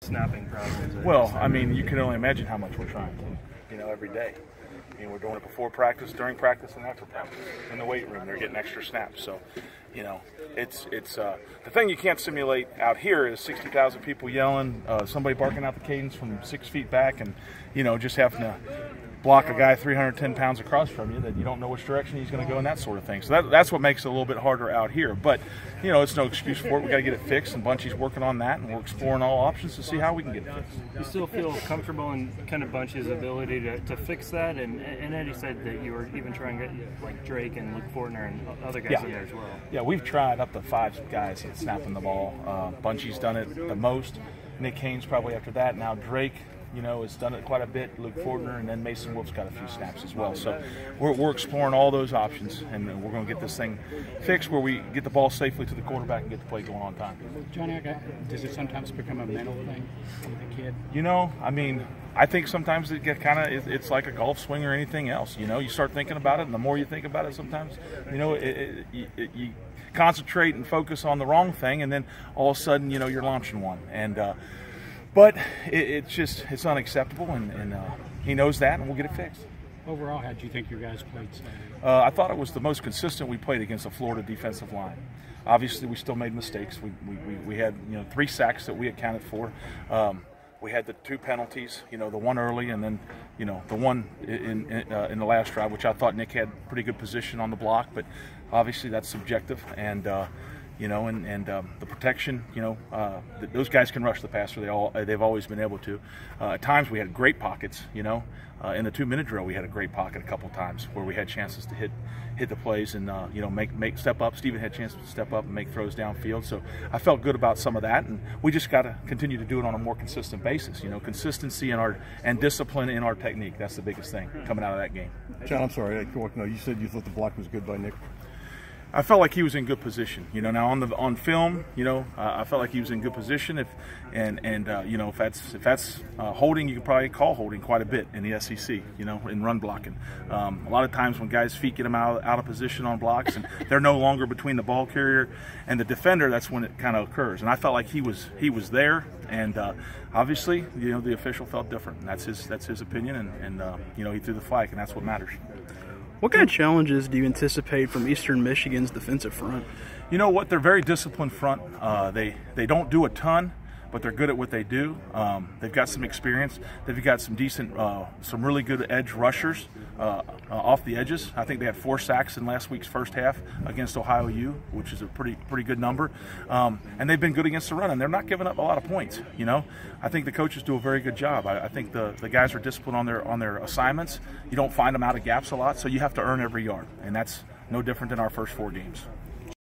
snapping process? Well, I mean, you can only imagine how much we're trying to, every day. I mean, we're doing it before practice, during practice, and after practice. In the weight room, they're getting extra snaps. So, it's the thing you can't simulate out here is 60,000 people yelling, somebody barking out the cadence from 6 feet back, and just having to block a guy 310 pounds across from you that you don't know which direction he's going to go and that sort of thing. So that's what makes it a little bit harder out here. But, it's no excuse for it. We got to get it fixed, and Bunchy's working on that, and we're exploring all options to see how we can get it fixed. You still feel comfortable in kind of Bunchy's ability to fix that? And Eddie said that you were even trying to get like Drake and Luke Fortner and other guys in there as well. Yeah, we've tried up to 5 guys at snapping the ball. Bunchy's done it the most. Nick Haynes probably after that. Now Drake, has done it quite a bit. Luke Fortner, and then Mason Wolf's got a few snaps as well. So we're exploring all those options, and we're going to get this thing fixed where we get the ball safely to the quarterback and get the play going on time. Johnny, does it sometimes become a mental thing with the kid? I mean, I think sometimes it get it's like a golf swing or anything else. You start thinking about it, and the more you think about it, sometimes, you concentrate and focus on the wrong thing, and then all of a sudden, you're launching one. But it's unacceptable, and he knows that, and we'll get it fixed. Overall, how did you think your guys played Saturday? I thought it was the most consistent we played against a Florida defensive line. Obviously, we still made mistakes. We had 3 sacks that we accounted for. We had the 2 penalties, the one early, and then the one in the last drive, which I thought Nick had pretty good position on the block, but obviously that's subjective. And the protection, those guys can rush the passer. They've always been able to. At times we had great pockets, in the 2-minute drill we had a great pocket a couple times where we had chances to hit the plays and make step up. Steven had chances to step up and make throws downfield. So I felt good about some of that, and we just got to continue to do it on a more consistent basis. Consistency and discipline in our technique. That's the biggest thing coming out of that game. John, I'm sorry. You said you thought the block was good by Nick. I felt like he was in good position. Now on film, I felt like he was in good position. If that's holding, you could probably call holding quite a bit in the SEC. In run blocking. A lot of times when guys' feet get them out of position on blocks, and they're no longer between the ball carrier and the defender, that's when it kind of occurs. And I felt like he was there, and obviously, the official felt different. And that's his opinion, and he threw the flag, and that's what matters. What kind of challenges do you anticipate from Eastern Michigan's defensive front? You know what? They're very disciplined front. They don't do a ton, but they're good at what they do. They've got some experience. They've got some decent, some really good edge rushers off the edges. I think they had 4 sacks in last week's first half against Ohio U, which is a pretty good number. And they've been good against the run, and they're not giving up a lot of points. I think the coaches do a very good job. I think the guys are disciplined on their assignments. You don't find them out of gaps a lot, so you have to earn every yard, and that's no different than our first 4 games.